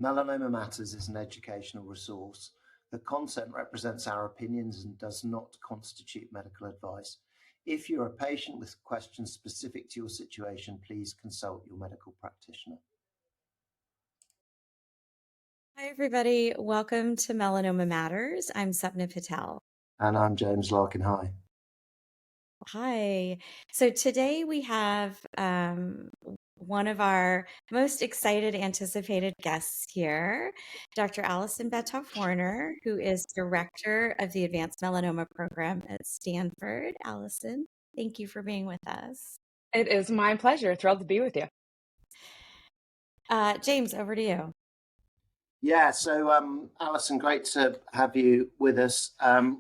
Melanoma Matters is an educational resource. The content represents our opinions and does not constitute medical advice. If you're a patient with questions specific to your situation, please consult your medical practitioner. Hi, everybody. Welcome to Melanoma Matters. I'm Sapna Patel. And I'm James Larkin. Hi. Hi. So today we have one of our most excited, anticipated guests here, Dr. Allison Betof Warner, who is Director of the Advanced Melanoma Program at Stanford. Allison, thank you for being with us. It is my pleasure. Thrilled to be with you. James, over to you. Yeah, so Alison, great to have you with us.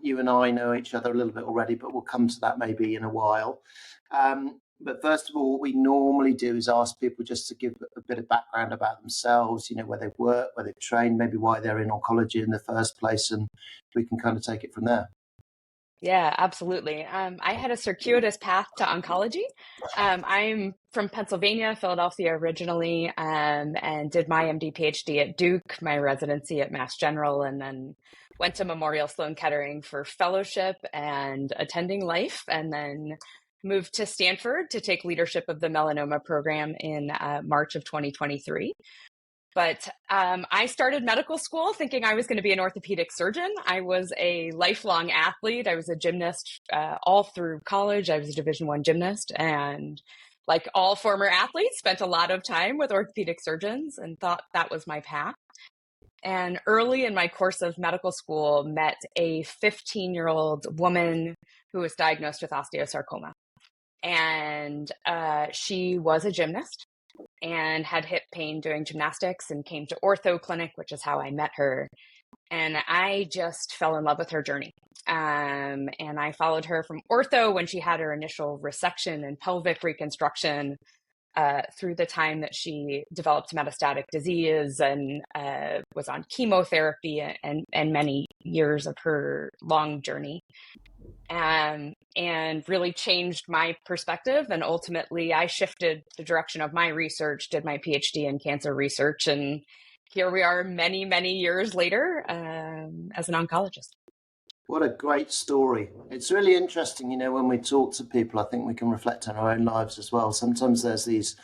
You and I know each other a little bit already, but we'll come to that maybe in a while. But first of all, what we normally do is ask people just to give a bit of background about themselves, you know, where they've worked, where they've trained, maybe why they're in oncology in the first place, and we can kind of take it from there. Yeah, absolutely. I had a circuitous path to oncology. I'm from Pennsylvania, Philadelphia originally, and did my MD PhD at Duke, my residency at Mass General, and then went to Memorial Sloan Kettering for fellowship and attending life, and then moved to Stanford to take leadership of the melanoma program in March of 2023. But I started medical school thinking I was going to be an orthopedic surgeon. I was a lifelong athlete. I was a gymnast all through college. I was a Division I gymnast, and like all former athletes, spent a lot of time with orthopedic surgeons and thought that was my path. And early in my course of medical school, met a 15-year-old woman who was diagnosed with osteosarcoma. And she was a gymnast and had hip pain doing gymnastics and came to ortho clinic, which is how I met her. And I just fell in love with her journey. And I followed her from ortho when she had her initial resection and pelvic reconstruction through the time that she developed metastatic disease and was on chemotherapy and many years of her long journey. And really changed my perspective. And ultimately, I shifted the direction of my research, did my PhD in cancer research. And here we are many, many years later as an oncologist. What a great story. It's really interesting, you know, when we talk to people, I think we can reflect on our own lives as well. Sometimes there's these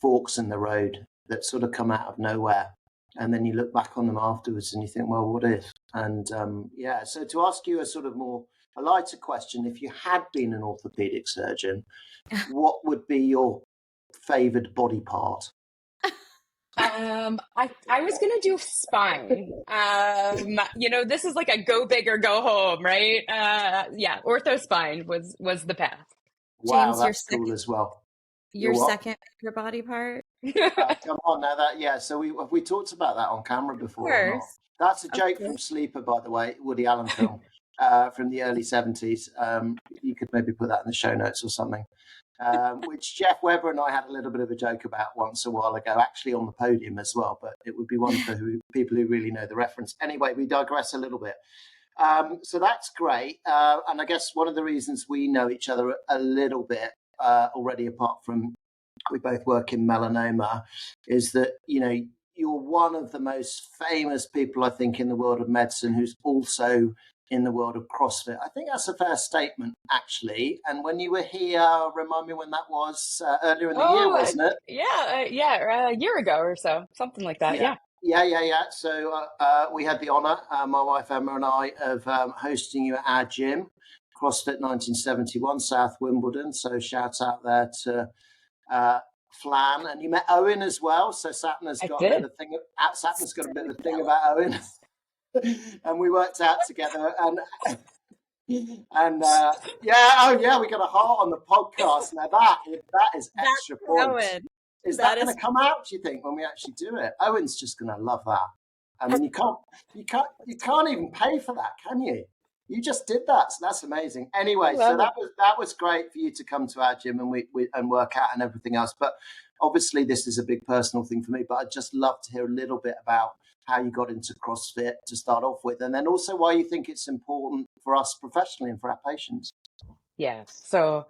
forks in the road that sort of come out of nowhere. And then you look back on them afterwards and you think, well, what if? And yeah, so to ask you a sort of a lighter question, if you had been an orthopedic surgeon, what would be your favored body part? I was going to do spine. You know, this is like a go big or go home, right? Yeah, ortho spine was the path. Wow, James, that's cool as well. Your second favorite body part? Come on now, so we talked about that on camera before. Or not? That's a joke from Sleeper, by the way, Woody Allen film from the early 70s. You could maybe put that in the show notes or something. Which Jeff Webber and I had a little bit of a joke about once a while ago, actually on the podium as well, but it would be one for people who really know the reference. Anyway, we digress a little bit. So that's great. And I guess one of the reasons we know each other a little bit already, apart from we both work in melanoma, is that, you know, you're one of the most famous people, I think, in the world of medicine who's also in the world of CrossFit. I think that's a fair statement, actually. And when you were here, remind me when that was, earlier in the year, wasn't it? Yeah, a year ago or so, something like that. Yeah. So we had the honor, my wife Emma and I, of hosting you at our gym, CrossFit 1971, South Wimbledon. So shout out there to Flan, and you met Owen as well. So Sapna's got a bit of a thing about Owen. And we worked out together, and we got a heart on the podcast. Now that is extra points. Is that going to come out, do you think, when we actually do it? Owen's just going to love that. I mean, you can't even pay for that, can you? You just did that, so that's amazing. Anyway, so that was great for you to come to our gym and we work out and everything else. But obviously, this is a big personal thing for me. But I'd just love to hear a little bit about how you got into CrossFit to start off with, and then also why you think it's important for us professionally and for our patients. Yeah. So,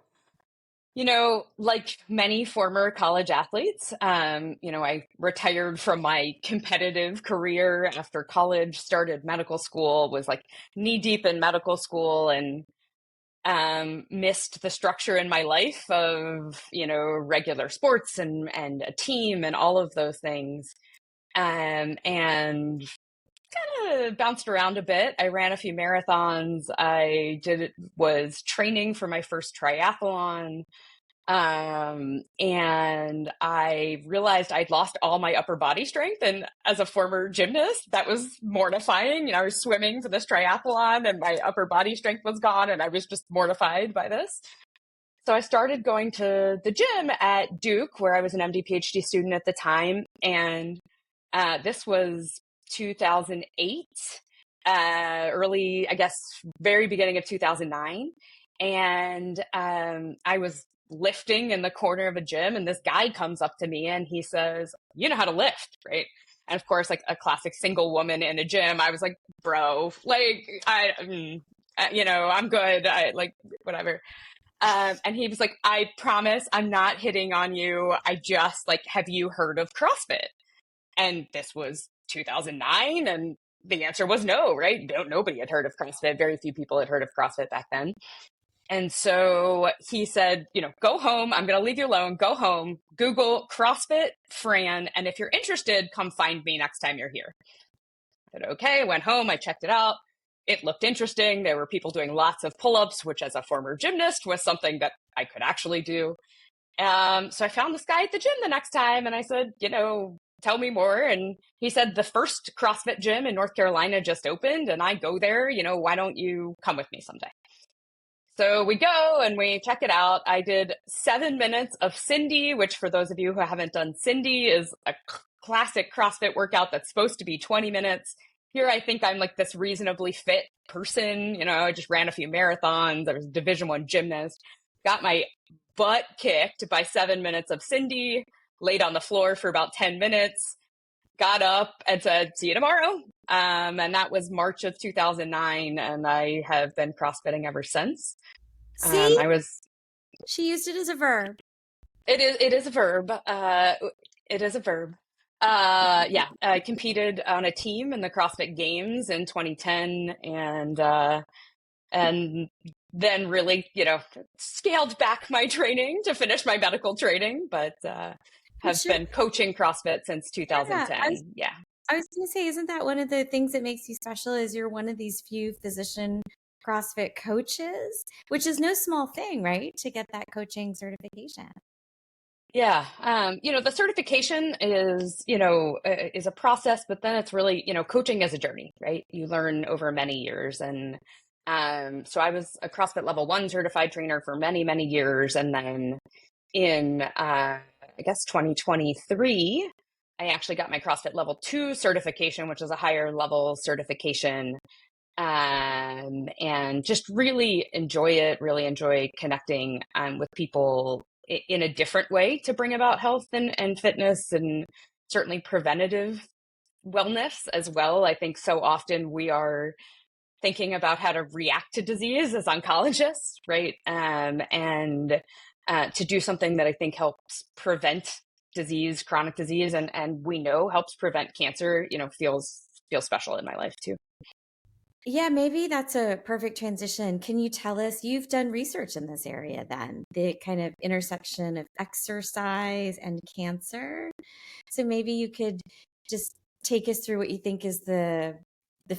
Like many former college athletes, I retired from my competitive career after college, started medical school, was like knee deep in medical school, and missed the structure in my life of, regular sports and a team and all of those things. And kind of bounced around a bit. I ran a few marathons. Was training for my first triathlon. And I realized I'd lost all my upper body strength. And as a former gymnast, that was mortifying. I was swimming for this triathlon and my upper body strength was gone. And I was just mortified by this. So I started going to the gym at Duke, where I was an MD PhD student at the time. And this was 2008, early, I guess, very beginning of 2009. And I was lifting in the corner of a gym, and this guy comes up to me and he says, "You know how to lift, right?" And of course, like a classic single woman in a gym, I was like, "Bro, like I'm good. I like whatever." And he was like, "I promise I'm not hitting on you. I just like, have you heard of CrossFit?" And this was 2009, and the answer was no, right? Nobody had heard of CrossFit. Very few people had heard of CrossFit back then. And so he said, go home. I'm going to leave you alone. Go home, Google CrossFit Fran. And if you're interested, come find me next time you're here. I said, okay, I went home. I checked it out. It looked interesting. There were people doing lots of pull-ups, which as a former gymnast was something that I could actually do. So I found this guy at the gym the next time and I said, tell me more. And he said, the first CrossFit gym in North Carolina just opened and I go there, why don't you come with me someday? So we go and we check it out. I did 7 minutes of Cindy, which for those of you who haven't done Cindy is a classic CrossFit workout that's supposed to be 20 minutes. Here, I think I'm like this reasonably fit person. I just ran a few marathons. I was a Division I gymnast, got my butt kicked by 7 minutes of Cindy, laid on the floor for about 10 minutes, got up and said, "See you tomorrow." And that was March of 2009. And I have been CrossFitting ever since. See, she used it as a verb. It is a verb. It is a verb. Yeah, I competed on a team in the CrossFit Games in 2010 and then really, scaled back my training to finish my medical training, but have been coaching CrossFit since 2010. Yeah. I was going to say, isn't that one of the things that makes you special is you're one of these few physician CrossFit coaches, which is no small thing, right? To get that coaching certification. Yeah. The certification is a process, but then it's really, coaching is a journey, right? You learn over many years. And so I was a CrossFit level 1 certified trainer for many, many years. And then in, I guess, 2023, I actually got my CrossFit level 2 certification, which is a higher level certification. And just really enjoy it, really enjoy connecting with people in a different way to bring about health and fitness and certainly preventative wellness as well. I think so often we are thinking about how to react to disease as oncologists, right? And to do something that I think helps prevent disease, chronic disease, and we know helps prevent cancer, feels special in my life too. Yeah, maybe that's a perfect transition. Can you tell us, you've done research in this area then, the kind of intersection of exercise and cancer. So maybe you could just take us through what you think is the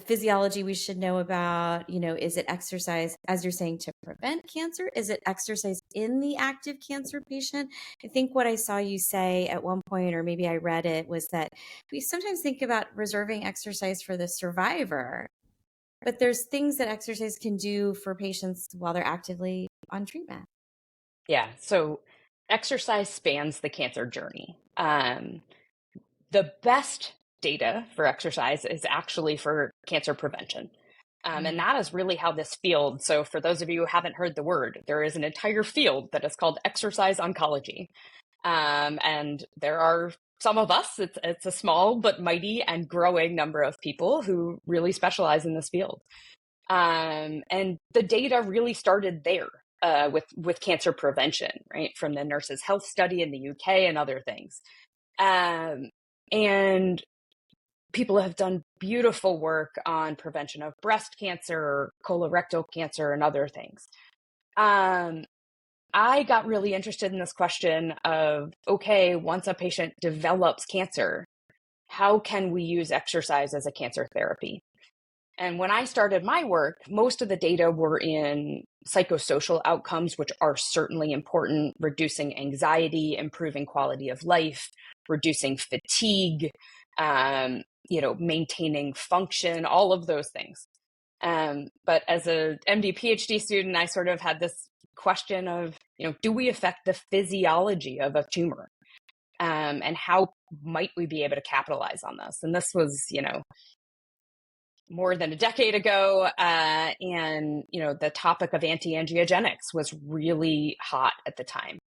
physiology we should know about. Is it exercise, as you're saying, to prevent cancer? Is it exercise in the active cancer patient? I think what I saw you say at one point, or maybe I read it, was that we sometimes think about reserving exercise for the survivor. But there's things that exercise can do for patients while they're actively on treatment. Yeah. So exercise spans the cancer journey. The best data for exercise is actually for cancer prevention. And that is really how this field. So for those of you who haven't heard the word, there is an entire field that is called exercise oncology. And there are some of us, it's a small but mighty and growing number of people who really specialize in this field. And the data really started there, with cancer prevention, right? From the Nurses' Health Study in the UK and other things. And people have done beautiful work on prevention of breast cancer, colorectal cancer, and other things. I got really interested in this question of, okay, once a patient develops cancer, how can we use exercise as a cancer therapy? And when I started my work, most of the data were in psychosocial outcomes, which are certainly important, reducing anxiety, improving quality of life, reducing fatigue, maintaining function, all of those things. But as a MD PhD student, I sort of had this question of, do we affect the physiology of a tumor? And how might we be able to capitalize on this? And this was, more than a decade ago. And, the topic of anti-angiogenics was really hot at the time,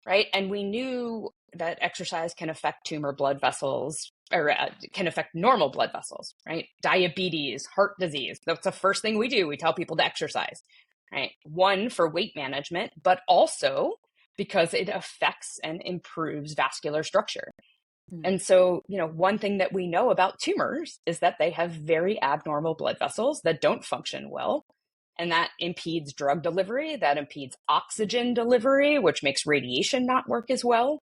right? And we knew that exercise can affect tumor blood vessels, or can affect normal blood vessels, right? Diabetes, heart disease. That's the first thing we do. We tell people to exercise, right? One, for weight management, but also because it affects and improves vascular structure. And so, one thing that we know about tumors is that they have very abnormal blood vessels that don't function well. And that impedes drug delivery, that impedes oxygen delivery, which makes radiation not work as well.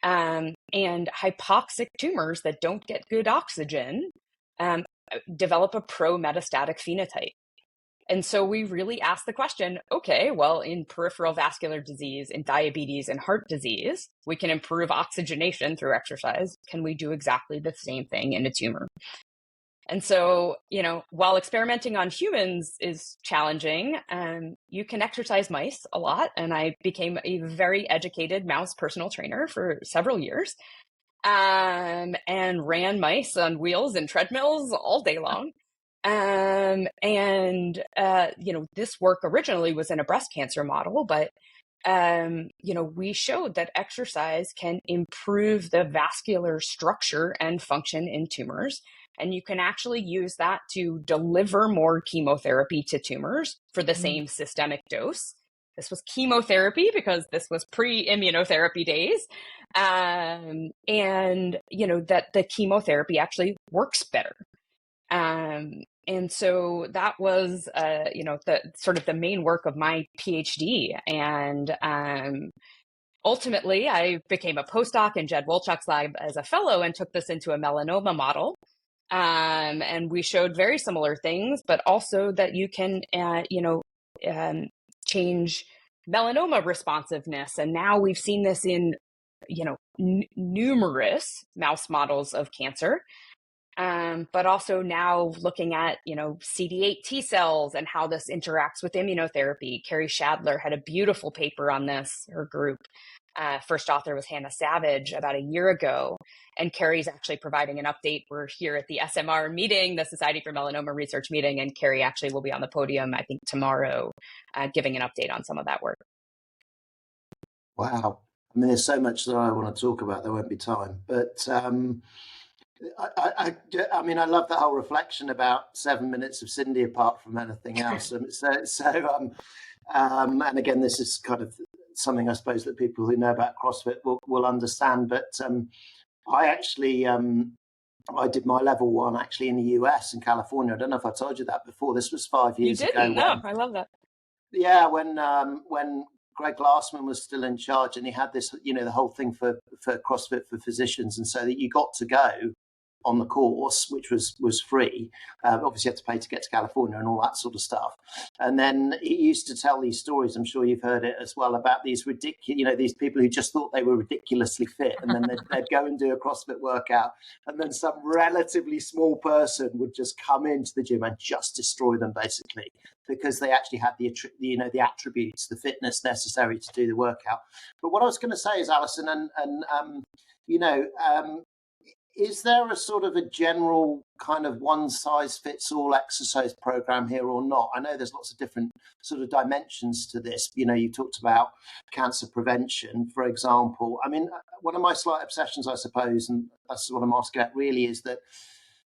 And hypoxic tumors that don't get good oxygen develop a pro-metastatic phenotype. And so we really asked the question, okay, well, in peripheral vascular disease, in diabetes and heart disease, we can improve oxygenation through exercise. Can we do exactly the same thing in a tumor? And so, while experimenting on humans is challenging, you can exercise mice a lot. And I became a very educated mouse personal trainer for several years, and ran mice on wheels and treadmills all day long. This work originally was in a breast cancer model, but, we showed that exercise can improve the vascular structure and function in tumors. And you can actually use that to deliver more chemotherapy to tumors for the same systemic dose. This was chemotherapy because this was pre-immunotherapy days. That the chemotherapy actually works better. And so that was, the sort of the main work of my PhD. And ultimately, I became a postdoc in Jed Wolchuk's lab as a fellow and took this into a melanoma model. And we showed very similar things, but also that you can, change melanoma responsiveness. And now we've seen this in, numerous mouse models of cancer. But also now looking at, CD8 T cells and how this interacts with immunotherapy. Carrie Shadler had a beautiful paper on this, her group. First author was Hannah Savage about a year ago. And Carrie's actually providing an update. We're here at the SMR meeting, the Society for Melanoma Research meeting, and Carrie actually will be on the podium, I think, tomorrow, giving an update on some of that work. Wow. I mean, there's so much that I want to talk about. There won't be time. But I mean, I love that whole reflection about 7 minutes of Cindy apart from anything else. And and again, this is kind of something I suppose that people who know about CrossFit will understand. But I actually, I did my level 1 actually in the US in California. I don't know if I told you that before. This was 5 years ago. You didn't? No, I love that. Yeah, when Greg Glassman was still in charge, and he had this, the whole thing for CrossFit for physicians, and so that you got to go on the course, which was free. Obviously, you had to pay to get to California and all that sort of stuff. And then he used to tell these stories. I'm sure you've heard it as well about these ridiculous, these people who just thought they were ridiculously fit, and then they'd go and do a CrossFit workout, and then some relatively small person would just come into the gym and just destroy them, basically, because they actually had the attributes, the fitness necessary to do the workout. But what I was going to say is, Allison, is there a sort of a general kind of one-size-fits-all exercise program here or not? I know there's lots of different sort of dimensions to this. You talked about cancer prevention, for example. I mean, one of my slight obsessions, I suppose, and that's what I'm asking at really, is that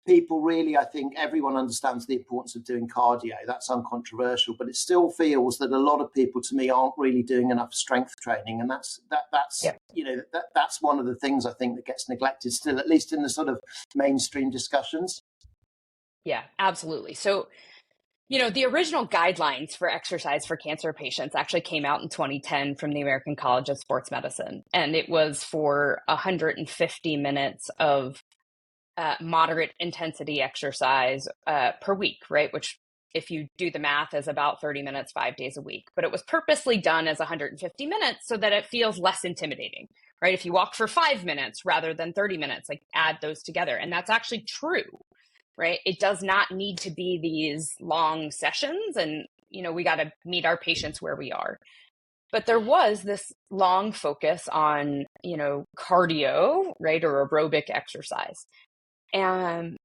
people really, I think everyone understands the importance of doing cardio. That's uncontroversial, but it still feels that a lot of people, to me, aren't really doing enough strength training, and that's Yeah. that's one of the things I think that gets neglected still, at least in the sort of mainstream discussions. Yeah, absolutely. So, the original guidelines for exercise for cancer patients actually came out in 2010 from the American College of Sports Medicine, and it was for 150 minutes of moderate intensity exercise per week, right? Which, if you do the math, is about 30 minutes, 5 days a week. But it was purposely done as 150 minutes so that it feels less intimidating, right? If you walk for 5 minutes rather than 30 minutes, like add those together. And that's actually true, right? It does not need to be these long sessions. And, we got to meet our patients where we are. But there was this long focus on, cardio, right? Or aerobic exercise. And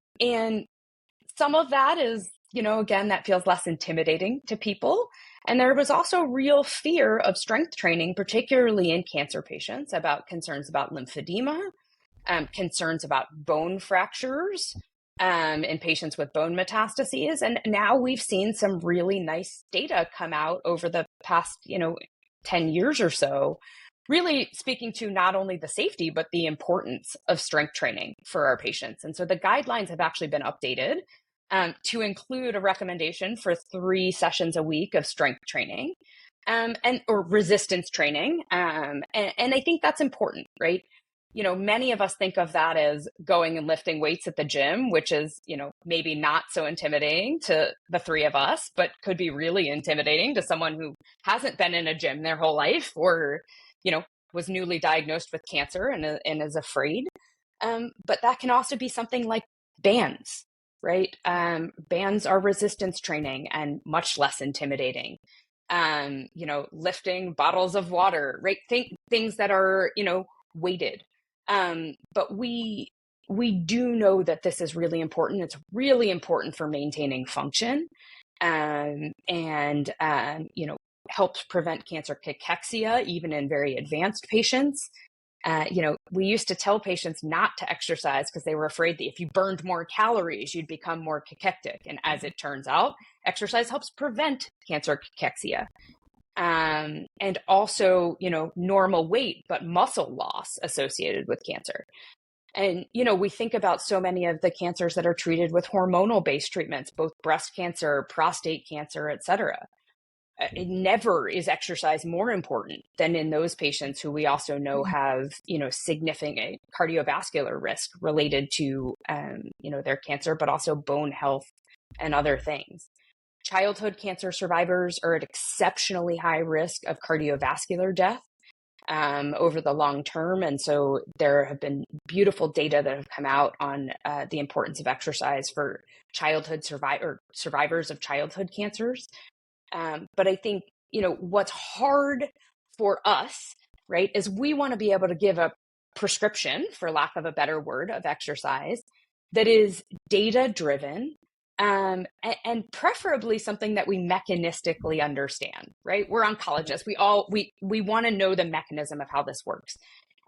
some of that is, again, that feels less intimidating to people. And there was also real fear of strength training, particularly in cancer patients, about concerns about lymphedema, concerns about bone fractures in patients with bone metastases. And now we've seen some really nice data come out over the past, 10 years or so, really speaking to not only the safety, but the importance of strength training for our patients. And so the guidelines have actually been updated to include a recommendation for 3 sessions a week of strength training or resistance training. And I think that's important, right? Many of us think of that as going and lifting weights at the gym, which is, maybe not so intimidating to the 3 of us, but could be really intimidating to someone who hasn't been in a gym their whole life, or was newly diagnosed with cancer and is afraid. But that can also be something like bands, right? Bands are resistance training and much less intimidating. Lifting bottles of water, right? Things that are, weighted. But we do know that this is really important. It's really important for maintaining function, and helps prevent cancer cachexia, even in very advanced patients. We used to tell patients not to exercise because they were afraid that if you burned more calories, you'd become more cachectic. And as it turns out, exercise helps prevent cancer cachexia. And also, normal weight, but muscle loss associated with cancer. And, we think about so many of the cancers that are treated with hormonal-based treatments, both breast cancer, prostate cancer, et cetera. It never is exercise more important than in those patients who we also know have, significant cardiovascular risk related to, their cancer, but also bone health and other things. Childhood cancer survivors are at exceptionally high risk of cardiovascular death over the long term. And so there have been beautiful data that have come out on the importance of exercise for childhood survivors of childhood cancers. But I think, what's hard for us, right, is we want to be able to give a prescription, for lack of a better word, of exercise that is data-driven, and preferably something that we mechanistically understand, right? We're oncologists. We want to know the mechanism of how this works.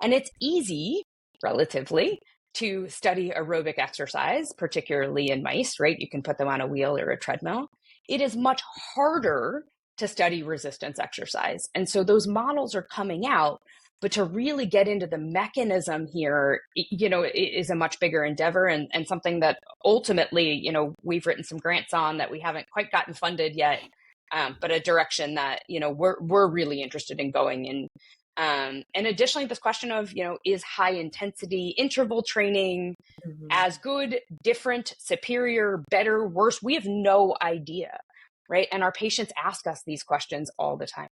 And it's easy, relatively, to study aerobic exercise, particularly in mice, right? You can put them on a wheel or a treadmill. It is much harder to study resistance exercise. And so those models are coming out, but to really get into the mechanism here, is a much bigger endeavor, and something that ultimately, we've written some grants on that we haven't quite gotten funded yet, but a direction that, we're really interested in going in. And additionally, this question of, is high intensity interval training as good, different, superior, better, worse? We have no idea, right? And our patients ask us these questions all the time.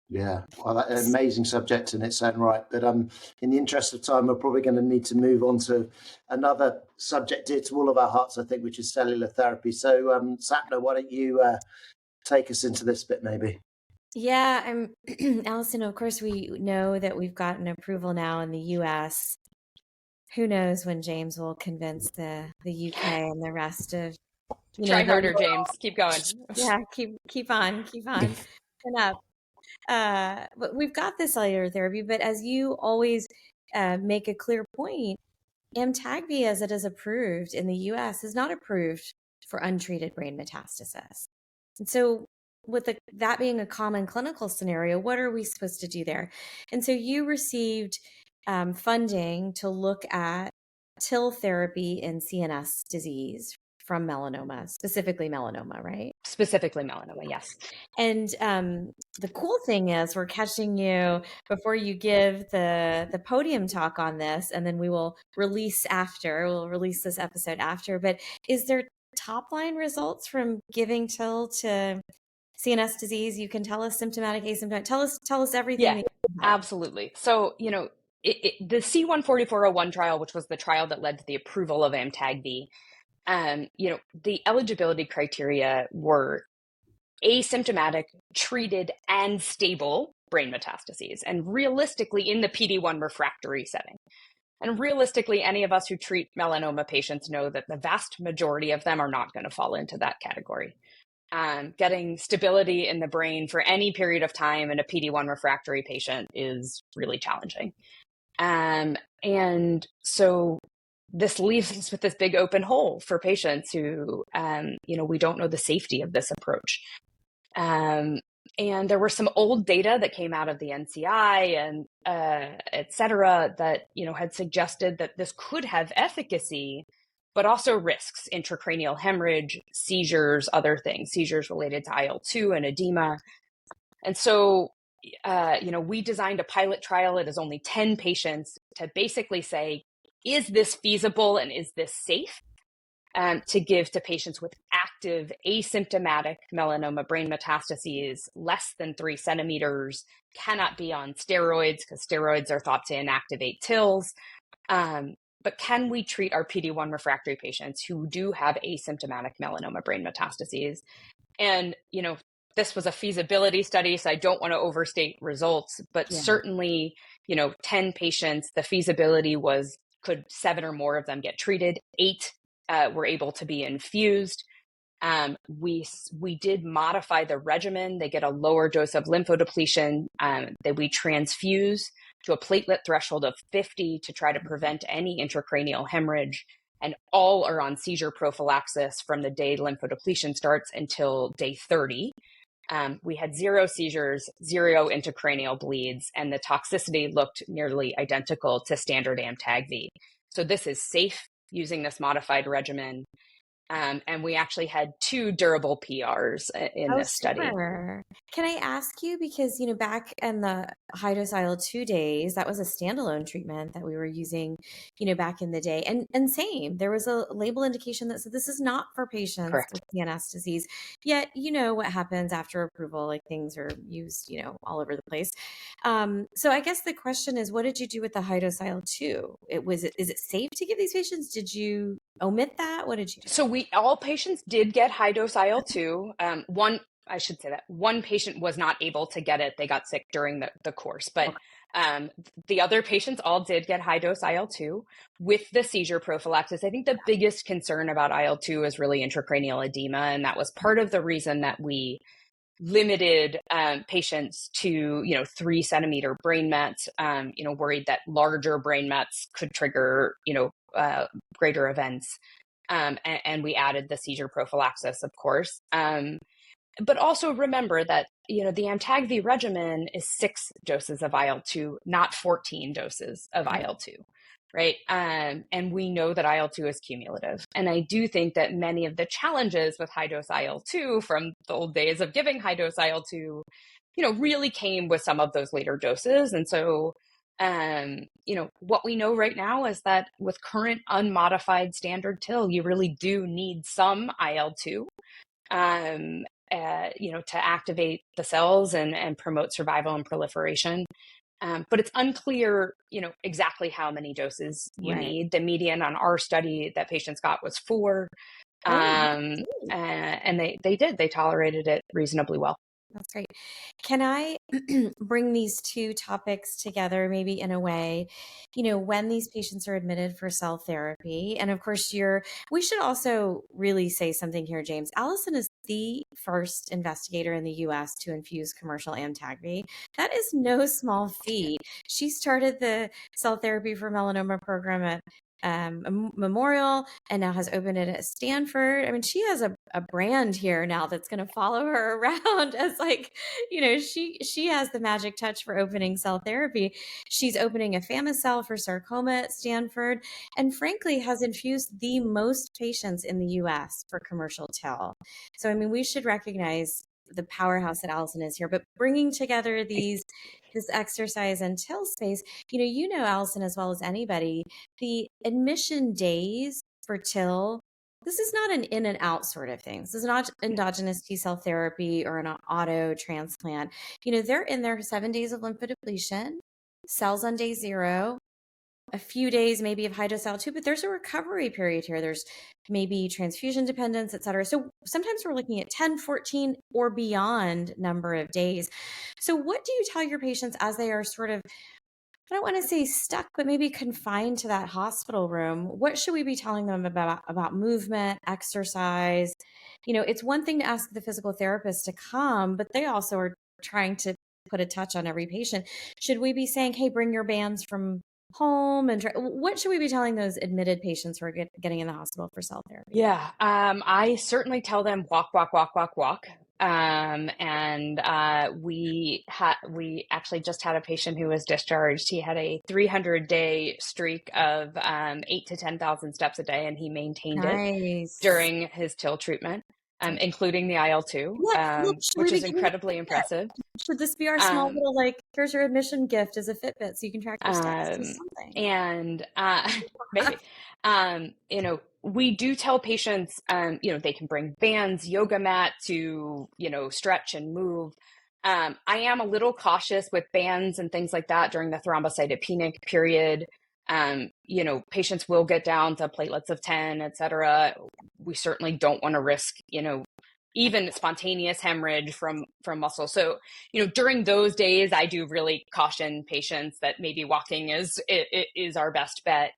Yeah, well, that's an amazing subject in its own right. But in the interest of time, we're probably going to need to move on to another subject dear to all of our hearts, I think, which is cellular therapy. So, Sapna, why don't you take us into this bit, maybe? Yeah, Allison, of course, we know that we've gotten approval now in the U.S. Who knows when James will convince the UK and the rest of, Try harder, James. Keep going. Yeah, keep on and up. But we've got the cellular therapy, but as you always make a clear point, Amtagvi, as it is approved in the US, is not approved for untreated brain metastasis. And so with that being a common clinical scenario, what are we supposed to do there? And so you received funding to look at TIL therapy in CNS disease from melanoma, specifically melanoma, right? Specifically melanoma, yes. And the cool thing is we're catching you before you give the podium talk on this, and then we will release this episode after. But is there top line results from giving TIL to CNS disease? You can tell us symptomatic, asymptomatic. Tell us everything. Yeah, absolutely. So, the C-144-01 trial, which was the trial that led to the approval of Amtagvi, the eligibility criteria were asymptomatic, treated, and stable brain metastases, and realistically in the PD-1 refractory setting. And realistically, any of us who treat melanoma patients know that the vast majority of them are not going to fall into that category. Getting stability in the brain for any period of time in a PD-1 refractory patient is really challenging. And so this leaves us with this big open hole for patients who, we don't know the safety of this approach. And there were some old data that came out of the NCI and et cetera that, had suggested that this could have efficacy, but also risks: intracranial hemorrhage, seizures, other things, seizures related to IL-2 and edema. And so, we designed a pilot trial. It is only 10 patients to basically say, is this feasible and is this safe to give to patients with active asymptomatic melanoma brain metastases less than 3 centimeters, cannot be on steroids because steroids are thought to inactivate TILs. But can we treat our PD-1 refractory patients who do have asymptomatic melanoma brain metastases? And, this was a feasibility study, so I don't want to overstate results, but certainly, 10 patients, the feasibility was, could 7 or more of them get treated? 8 were able to be infused. We did modify the regimen. They get a lower dose of lymphodepletion that we transfuse to a platelet threshold of 50 to try to prevent any intracranial hemorrhage. And all are on seizure prophylaxis from the day lymphodepletion starts until day 30. We had 0 seizures, 0 intracranial bleeds, and the toxicity looked nearly identical to standard Amtagvi. So this is safe using this modified regimen. And we actually had 2 durable PRs in this study. Can I ask you, because, back in the high dose IL-2 days, that was a standalone treatment that we were using, back in the day. And same, there was a label indication that said this is not for patients Correct. with CNS disease. Yet, what happens after approval, like things are used, all over the place. So I guess the question is, what did you do with the high dose IL-2? Is it safe to give these patients? Did you omit that? What did you do? So all patients did get high dose IL-2. One patient was not able to get it. They got sick during the course, but the other patients all did get high dose IL-2 with the seizure prophylaxis. I think the biggest concern about IL-2 is really intracranial edema. And that was part of the reason that we limited patients to 3 centimeter brain mets, worried that larger brain mets could trigger greater events, and we added the seizure prophylaxis, of course. But also remember that the Amtagvi regimen is 6 doses of IL-2, not 14 doses of IL-2. Right. And we know that IL-2 is cumulative. And I do think that many of the challenges with high dose IL-2 from the old days of giving high dose IL-2, really came with some of those later doses. And so, what we know right now is that with current unmodified standard TIL, you really do need some IL-2, to activate the cells and promote survival and proliferation. But it's unclear, exactly how many doses you need. The median on our study that patients got was 4. And they tolerated it reasonably well. That's great. Can I bring these 2 topics together, maybe in a way, when these patients are admitted for cell therapy? And of course, we should also really say something here, James. Allison is the first investigator in the US to infuse commercial Amtagvi. That is no small feat. She started the cell therapy for melanoma program at Memorial and now has opened it at Stanford. I mean, she has a brand here now that's going to follow her around as like, she has the magic touch for opening cell therapy. She's opening afami-cel for sarcoma at Stanford, and frankly has infused the most patients in the US for commercial TIL. So, I mean, we should recognize the powerhouse that Allison is here, but bringing together this exercise and TIL space, Allison, as well as anybody, the admission days for TIL, this is not an in and out sort of thing. This is not endogenous T cell therapy or an auto transplant. They're in there 7 days of lymphodepletion, cells on day 0, a few days maybe of high dose IL-2, but there's a recovery period here. There's maybe transfusion dependence, et cetera. So sometimes we're looking at 10, 14 or beyond number of days. So what do you tell your patients as they are sort of, I don't want to say stuck, but maybe confined to that hospital room? What should we be telling them about movement, exercise? It's one thing to ask the physical therapist to come, but they also are trying to put a touch on every patient. Should we be saying, hey, bring your bands from home? And what should we be telling those admitted patients who are getting in the hospital for cell therapy? Yeah, I certainly tell them walk, walk, walk, walk, walk. We actually just had a patient who was discharged. He had a 300-day streak of 8,000 to 10,000 steps a day, and he maintained it during his TIL treatment, including the IL-2, which is incredibly impressive. Should this be our small little, here's your admission gift as a Fitbit so you can track your steps or something? And maybe, we do tell patients, they can bring bands, yoga mat to, stretch and move. I am a little cautious with bands and things like that during the thrombocytopenic period. Patients will get down to platelets of 10, et cetera. We certainly don't want to risk, even spontaneous hemorrhage from muscle. So, during those days, I do really caution patients that maybe walking is our best bet.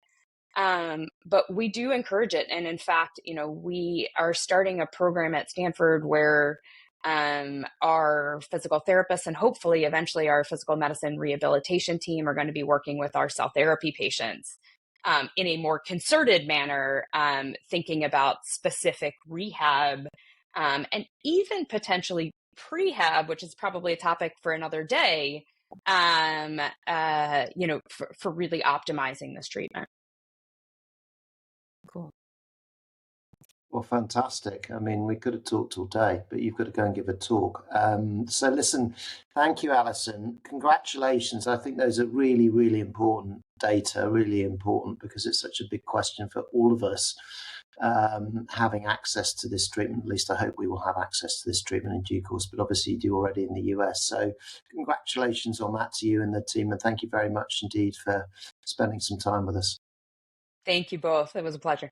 But we do encourage it. And in fact, we are starting a program at Stanford where our physical therapists and hopefully eventually our physical medicine rehabilitation team are going to be working with our cell therapy patients in a more concerted manner, thinking about specific rehab and even potentially prehab, which is probably a topic for another day, for really optimizing this treatment. Cool. Well, fantastic. I mean, we could have talked all day, but you've got to go and give a talk. So listen, thank you, Allison. Congratulations. I think those are really, really important data, really important because it's such a big question for all of us having access to this treatment. At least I hope we will have access to this treatment in due course, but obviously you do already in the US. So congratulations on that to you and the team. And thank you very much indeed for spending some time with us. Thank you both. It was a pleasure.